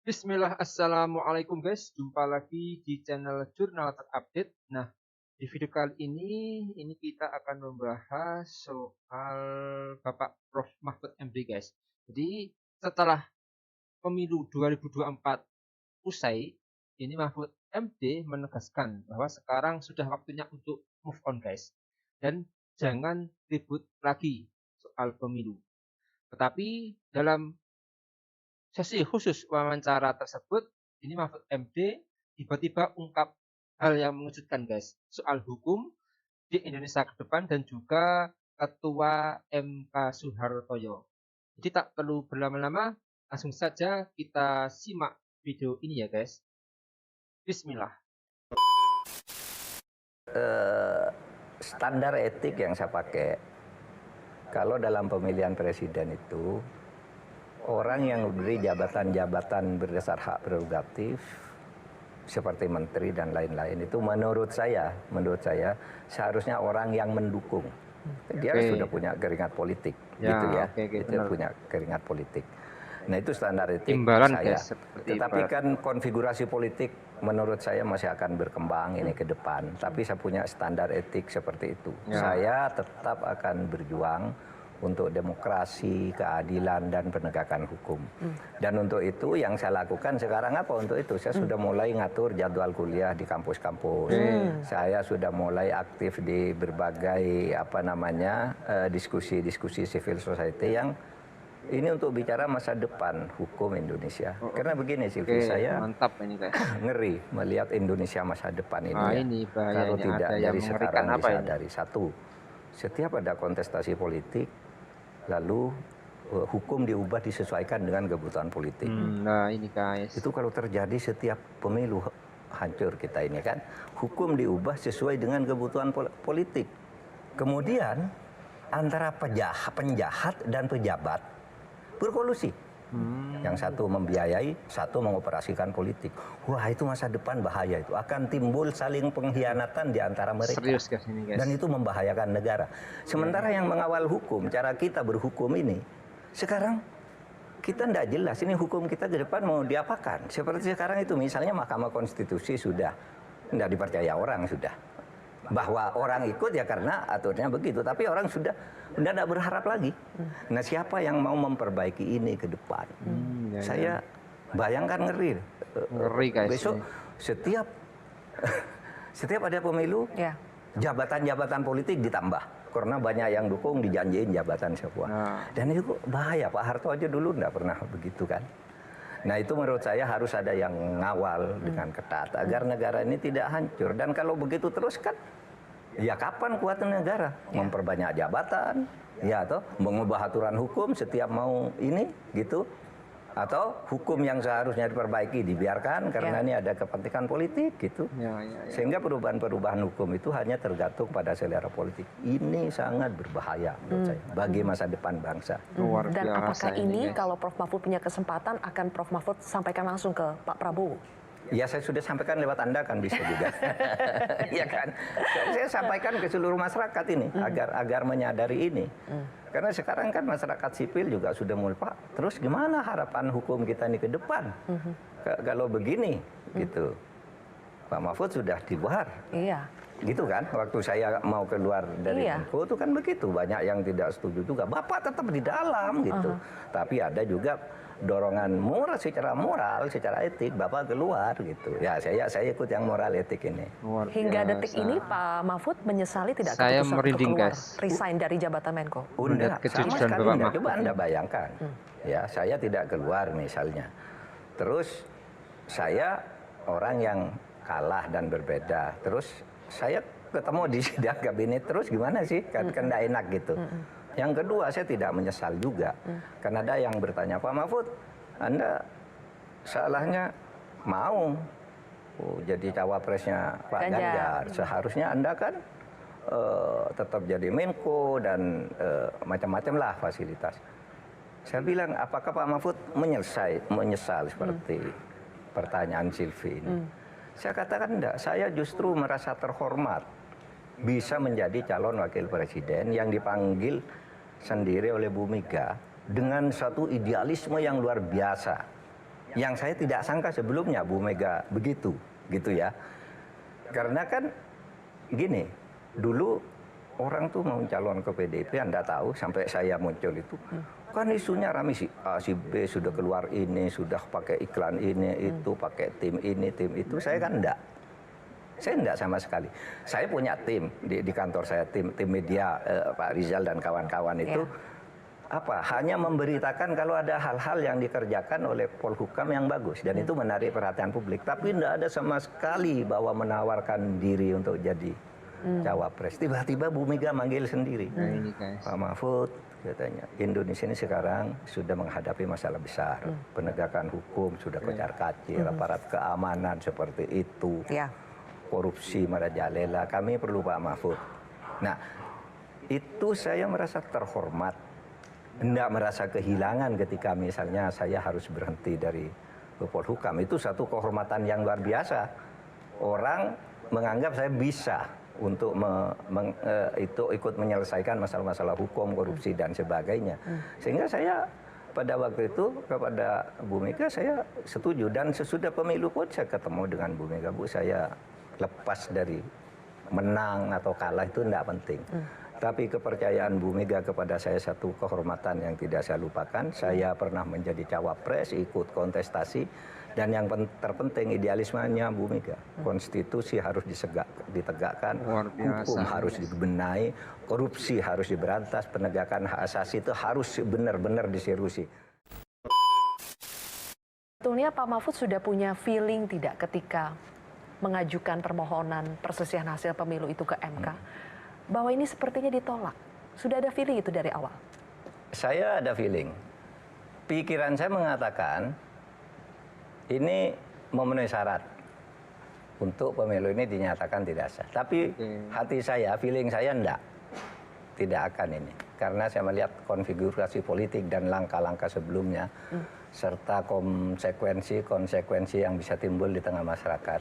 Bismillah, assalamualaikum guys. Jumpa lagi di channel Jurnal Terupdate. Nah, di video kali ini kita akan membahas soal Bapak Prof. Mahfud MD guys. Jadi setelah pemilu 2024 usai, ini Mahfud MD menegaskan bahwa sekarang sudah waktunya untuk move on guys. Dan jangan ribut lagi soal pemilu. Tetapi dalam sesi khusus wawancara tersebut, ini Mahfud MD tiba-tiba ungkap hal yang mengejutkan guys, soal hukum di Indonesia ke depan dan juga Ketua MK Soehartojo. Jadi tak perlu berlama-lama, langsung saja kita simak video ini ya guys. Bismillah. Standar etik yang saya pakai, kalau dalam pemilihan presiden itu, orang yang diberi jabatan-jabatan berdasar hak prerogatif, seperti menteri dan lain-lain, itu menurut saya seharusnya orang yang mendukung. Dia sudah punya keringat politik, gitu ya. Dia punya keringat politik. Nah itu standar etik Imbalan saya. guys, Tetapi kan konfigurasi politik menurut saya masih akan berkembang ini ke depan. Tapi saya punya standar etik seperti itu. Saya tetap akan berjuang untuk demokrasi, keadilan, dan penegakan hukum. Dan untuk itu yang saya lakukan sekarang apa untuk itu? Saya sudah mulai ngatur jadwal kuliah di kampus-kampus. Saya sudah mulai aktif di berbagai diskusi-diskusi civil society yang ini untuk bicara masa depan hukum Indonesia. Karena begini Silvi, saya mantap ini guys. ngeri melihat Indonesia masa depan ini. Ini Kalau tidak ada yang dari mengerikan sekarang apa bisa ini? dari satu. Setiap ada kontestasi politik, lalu hukum diubah disesuaikan dengan kebutuhan politik. Nah ini guys. Itu kalau terjadi setiap pemilu hancur kita ini kan. Hukum diubah sesuai dengan kebutuhan politik. Kemudian antara penjahat dan pejabat berkolusi. Yang satu membiayai, satu mengoperasikan politik. Wah itu masa depan bahaya itu. Akan timbul saling pengkhianatan di antara mereka. Serius guys ini guys. Dan itu membahayakan negara. Sementara yang mengawal hukum, cara kita berhukum ini, sekarang kita tidak jelas ini hukum kita ke depan mau diapakan. Seperti sekarang itu misalnya Mahkamah Konstitusi sudah tidak dipercaya orang sudah. Bahwa orang ikut ya karena aturnya begitu, tapi orang sudah tidak berharap lagi. Nah siapa yang mau memperbaiki ini ke depan? Saya bayangkan ngeri guys. Besok setiap ada pemilu, jabatan-jabatan politik ditambah. Karena banyak yang dukung dijanjiin jabatan siapa. Dan itu bahaya. Pak Harto aja dulu tidak pernah begitu kan. Nah itu menurut saya harus ada yang ngawal dengan ketat agar negara ini tidak hancur. Dan kalau begitu terus kan, ya kapan kuatnya negara? Memperbanyak jabatan, ya atau mengubah aturan hukum setiap mau ini gitu. Atau hukum yang seharusnya diperbaiki dibiarkan karena ini ada kepentingan politik gitu. Sehingga perubahan-perubahan hukum itu hanya tergantung pada selera politik. Ini sangat berbahaya menurut saya bagi masa depan bangsa. Dan apakah ini kalau Prof. Mahfud punya kesempatan akan Prof. Mahfud sampaikan langsung ke Pak Prabowo? Ya saya sudah sampaikan lewat Anda kan bisa juga. Iya kan? Saya sampaikan ke seluruh masyarakat ini agar menyadari ini. Karena sekarang kan masyarakat sipil juga sudah mulai, Pak, terus gimana harapan hukum kita ini ke depan? Kalau begini gitu. Pak Mahfud sudah di luar. Iya. Gitu kan, waktu saya mau keluar dari Menko itu kan begitu, banyak yang tidak setuju juga. Bapak tetap di dalam gitu. Tapi ada juga dorongan moral, secara etik, Bapak keluar gitu. Ya saya ikut yang moral etik ini. Hingga detik ini Pak Mahfud menyesali tidak Saya keputusan untuk merinding, keluar, guys. resign dari jabatan Menko? Enggak, sama sekali Bapak enggak. Coba Anda bayangkan. Ya, saya tidak keluar misalnya. Terus saya orang yang kalah dan berbeda. Terus saya ketemu di sidang kabinet terus gimana sih? Kan enggak enak gitu. Yang kedua, saya tidak menyesal juga. Karena ada yang bertanya, Pak Mahfud, Anda salahnya mau jadi cawapresnya Pak Ganjar. Seharusnya Anda kan tetap jadi Menko dan macam-macam lah fasilitas. Saya bilang, apakah Pak Mahfud menyesal seperti pertanyaan Silvi ini? Saya katakan enggak, saya justru merasa terhormat bisa menjadi calon wakil presiden yang dipanggil sendiri oleh Bu Mega dengan satu idealisme yang luar biasa. yang saya tidak sangka sebelumnya Bu Mega begitu, gitu ya. Karena kan gini, dulu orang tuh mau calon ke PDIP, Anda tahu sampai saya muncul itu kan isunya ramai, si A, si B sudah keluar ini, sudah pakai iklan ini, itu pakai tim ini, tim itu. Saya kan enggak. Saya enggak sama sekali. Saya punya tim di kantor saya, tim media, Pak Rizal dan kawan-kawan itu hanya memberitakan kalau ada hal-hal yang dikerjakan oleh Polhukam yang bagus dan itu menarik perhatian publik. Tapi enggak ada sama sekali bahwa menawarkan diri untuk jadi cawapres. Tiba-tiba Bu Mega manggil sendiri. Pak Mahfud katanya, Indonesia ini sekarang sudah menghadapi masalah besar. Penegakan hukum sudah kocar-kacir, aparat keamanan seperti itu. Korupsi merajalela, kami perlu Pak Mahfud. Nah, itu saya merasa terhormat. Tidak merasa kehilangan ketika misalnya saya harus berhenti dari Polhukam. Itu satu kehormatan yang luar biasa. Orang menganggap saya bisa untuk ikut menyelesaikan masalah-masalah hukum, korupsi, dan sebagainya. Sehingga saya pada waktu itu kepada Bu Mega saya setuju. Dan sesudah pemilu pun saya ketemu dengan Bu Mega. Bu, saya lepas dari menang atau kalah itu tidak penting. Tapi kepercayaan Bu Mega kepada saya satu kehormatan yang tidak saya lupakan. Saya pernah menjadi cawapres, ikut kontestasi. Dan yang terpenting idealismenya Bu Mega. Konstitusi harus ditegakkan, hukum harus dibenahi, korupsi harus diberantas, penegakan hak asasi itu harus benar-benar diseriusi. Sebetulnya Pak Mahfud sudah punya feeling tidak ketika mengajukan permohonan perselisihan hasil pemilu itu ke MK, bahwa ini sepertinya ditolak. Sudah ada feeling itu dari awal? Saya ada feeling. Pikiran saya mengatakan ini memenuhi syarat untuk pemilu ini dinyatakan tidak sah. Tapi hati saya, feeling saya enggak. Tidak akan ini. Karena saya melihat konfigurasi politik dan langkah-langkah sebelumnya, serta konsekuensi yang bisa timbul di tengah masyarakat.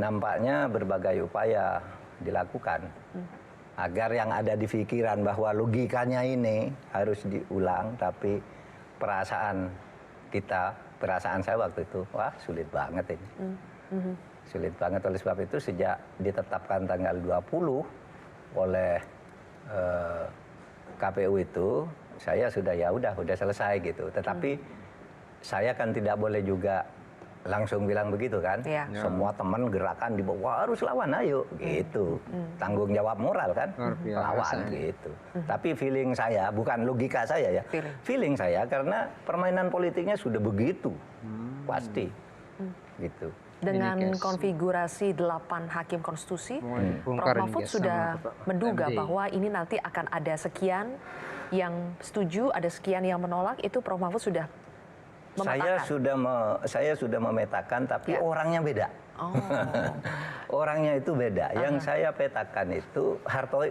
Nampaknya berbagai upaya dilakukan agar yang ada di pikiran bahwa logikanya ini harus diulang, tapi perasaan saya waktu itu, wah sulit banget ini. Sulit banget. Oleh sebab itu sejak ditetapkan tanggal 20 oleh KPU itu, saya sudah udah selesai gitu. Tetapi saya kan tidak boleh juga langsung bilang begitu kan. Semua teman gerakan di bawah harus lawan, ayo gitu. Tanggung jawab moral kan, lawan gitu. Tapi feeling saya, bukan logika saya ya. Feeling saya karena permainan politiknya sudah begitu. Pasti. Gitu. Dengan konfigurasi 8 hakim konstitusi, Prof. Mahfud sudah menduga bahwa ini nanti akan ada sekian yang setuju, ada sekian yang menolak, itu Prof. Mahfud sudah memetakan? Saya sudah memetakan, tapi orangnya beda. Orangnya itu beda. Yang saya petakan itu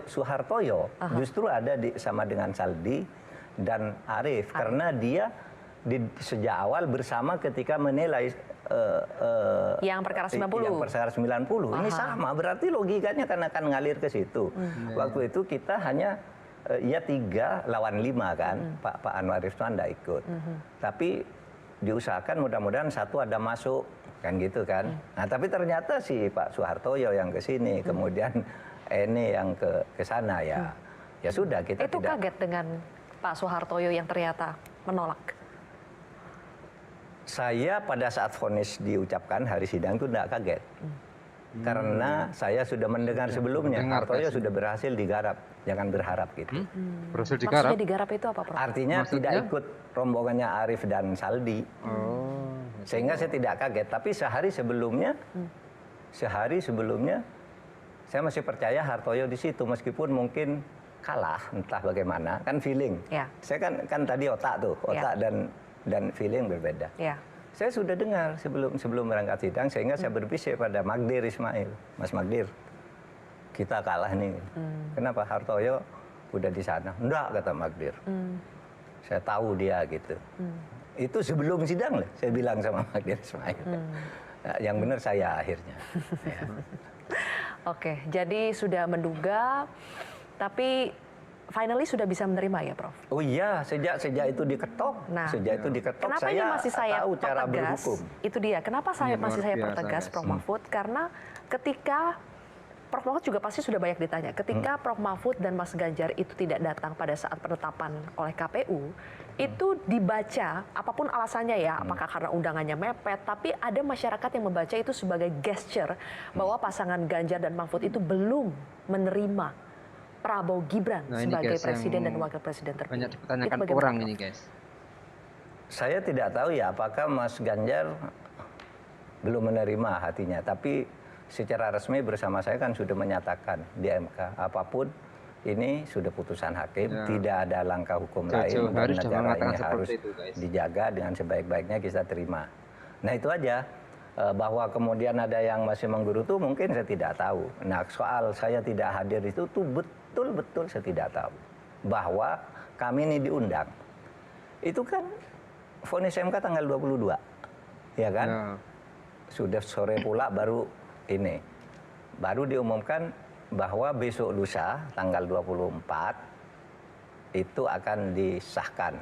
Suhartoyo justru ada sama dengan Saldi dan Arief. Karena dia sejak awal bersama ketika menilai yang perkara 90. Yang perkara 90. Ini sama, berarti logikanya kan akan ngalir ke situ. Waktu itu kita hanya 3 lawan 5 kan. Pak Anwar Ikhwan tidak ikut. Tapi diusahakan mudah-mudadan satu ada masuk kan gitu kan. Nah, tapi ternyata si Pak Suhartoyo yang ke sini, kemudian ini yang ke sana ya. Ya sudah, kita itu tidak kaget dengan Pak Suhartoyo yang ternyata menolak. Saya pada saat vonis diucapkan hari sidang itu tidak kaget. Karena saya sudah mendengar sebelumnya, Hartoyo sudah berhasil digarap. Jangan berharap gitu. Berhasil digarap? Maksudnya digarap itu apa, Prof? Artinya tidak ikut rombongannya Arief dan Saldi. Sehingga saya tidak kaget. Tapi sehari sebelumnya, saya masih percaya Hartoyo di situ. Meskipun mungkin kalah, entah bagaimana. Kan feeling. Saya kan tadi otak dan feeling berbeda. Saya sudah dengar sebelum berangkat sidang, sehingga saya berbisik pada Magdir Ismail, Mas Magdir, kita kalah nih. Kenapa? Hartoyo udah di sana. Enggak, kata Magdir. Saya tahu dia gitu. Itu sebelum sidang lah, saya bilang sama Magdir Ismail. Yang benar saya akhirnya. Oke, jadi sudah menduga, tapi finally sudah bisa menerima ya, Prof? Oh iya, sejak itu diketok, sejak itu diketok kenapa saya ini masih saya tahu cara pertegas? berhukum. Itu dia. Kenapa masih saya pertegas, Prof Mahfud? Karena ketika Prof Mahfud juga pasti sudah banyak ditanya. Ketika Prof Mahfud dan Mas Ganjar itu tidak datang pada saat penetapan oleh KPU, itu dibaca, apapun alasannya ya, apakah karena undangannya mepet, tapi ada masyarakat yang membaca itu sebagai gesture bahwa pasangan Ganjar dan Mahfud itu belum menerima Prabowo Gibran sebagai presiden dan wakil presiden terpilih. Banyak dipertanyakan orang ini, guys. Saya tidak tahu ya apakah Mas Ganjar belum menerima hatinya, tapi secara resmi bersama saya kan sudah menyatakan di MK apapun ini sudah putusan hakim, tidak ada langkah hukum lain dan negara ini harus dijaga dengan sebaik-baiknya kita terima. Nah itu aja, bahwa kemudian ada yang masih menggerutu mungkin saya tidak tahu. Nah soal saya tidak hadir itu tuh betul-betul saya tidak tahu. Bahwa kami ini diundang, itu kan vonis MK tanggal 22, ya kan? Sudah sore pula baru diumumkan bahwa besok lusa tanggal 24 itu akan disahkan.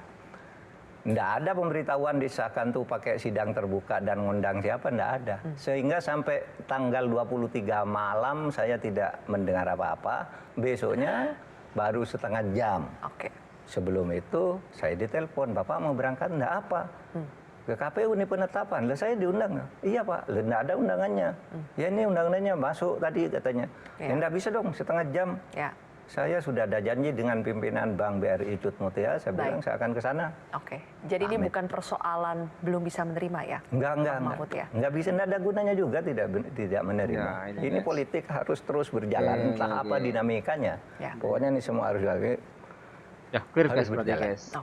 Nggak ada pemberitahuan disahkan tuh pakai sidang terbuka dan ngundang siapa, nggak ada. Sehingga sampai tanggal 23 malam saya tidak mendengar apa-apa. Besoknya baru setengah jam. Sebelum itu saya ditelepon, Bapak mau berangkat nggak apa? Ke KPU ini penetapan, lah saya diundang. Iya Pak, nggak ada undangannya. Ya ini undangannya masuk tadi katanya. Ya nggak bisa dong, setengah jam. Saya sudah ada janji dengan pimpinan Bank BRI Cut Mutia, saya bilang saya akan ke sana. Jadi ini bukan persoalan belum bisa menerima ya? Nggak bisa, nggak ada gunanya juga tidak menerima. Ini politik harus terus berjalan, entah apa dinamikanya. Pokoknya ini semua harus berjalan.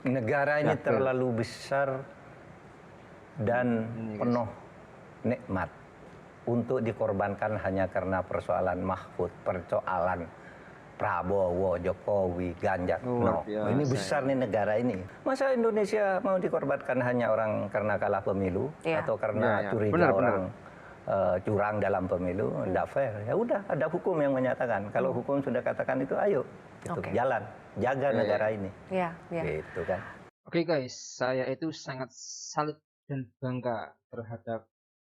Negara ini terlalu besar dan penuh nikmat untuk dikorbankan hanya karena persoalan Mahfud, persoalan Prabowo, Jokowi, Ganjar. Ini besar nih negara ini. Masa Indonesia mau dikorbankan hanya orang karena kalah pemilu atau karena curiga orang curang dalam pemilu? Tidak fair. Ya udah, ada hukum yang menyatakan. Kalau hukum sudah katakan itu, ayo itu jalan, jaga negara ini. Gitu kan. Oke guys, saya itu sangat salut dan bangga terhadap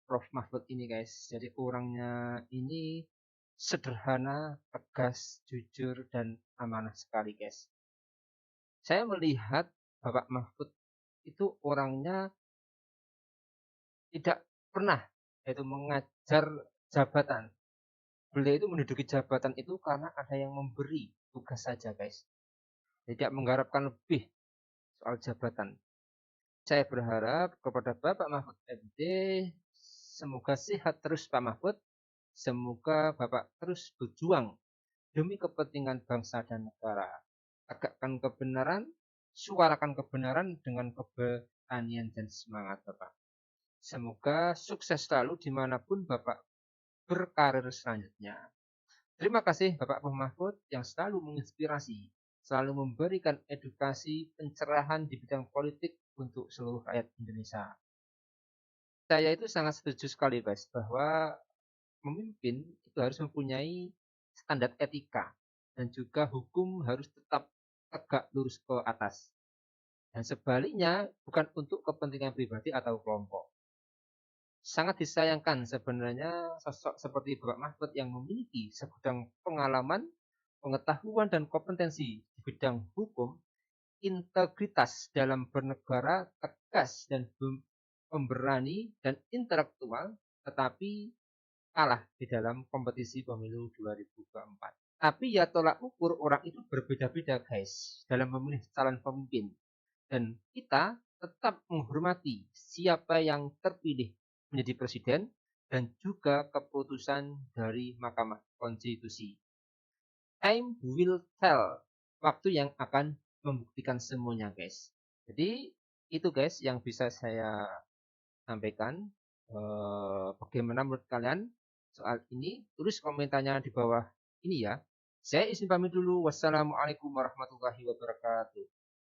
Prof Mahfud ini guys. Jadi orangnya ini sederhana, tegas, jujur, dan amanah sekali guys. Saya melihat Bapak Mahfud itu orangnya tidak pernah yaitu mengajar jabatan. Beliau itu menduduki jabatan itu karena ada yang memberi tugas saja guys. Tidak mengharapkan lebih soal jabatan. Saya berharap kepada Bapak Mahfud MD, semoga sehat terus Pak Mahfud. Semoga Bapak terus berjuang demi kepentingan bangsa dan negara. Tegakkan kebenaran, suarakan kebenaran dengan keberanian dan semangat Bapak. Semoga sukses selalu dimanapun Bapak berkarir selanjutnya. Terima kasih Bapak Prof Mahfud yang selalu menginspirasi, selalu memberikan edukasi, pencerahan di bidang politik untuk seluruh rakyat Indonesia. Saya itu sangat setuju sekali guys bahwa memimpin itu harus mempunyai standar etika dan juga hukum harus tetap tegak lurus ke atas. Dan sebaliknya bukan untuk kepentingan pribadi atau kelompok. Sangat disayangkan sebenarnya sosok seperti Bapak Mahfud yang memiliki segudang pengalaman, pengetahuan dan kompetensi di bidang hukum, integritas dalam bernegara, tegas dan pemberani dan intelektual, tetapi kalah di dalam kompetisi pemilu 2024. Tapi ya tolak ukur orang itu berbeda-beda guys dalam memilih calon pemimpin. Dan kita tetap menghormati siapa yang terpilih menjadi presiden dan juga keputusan dari Mahkamah Konstitusi. Time will tell, waktu yang akan membuktikan semuanya guys. Jadi itu guys yang bisa saya sampaikan. Bagaimana menurut kalian soal ini? Tulis komentarnya di bawah ini ya. Saya izin pamit dulu. Wassalamualaikum warahmatullahi wabarakatuh.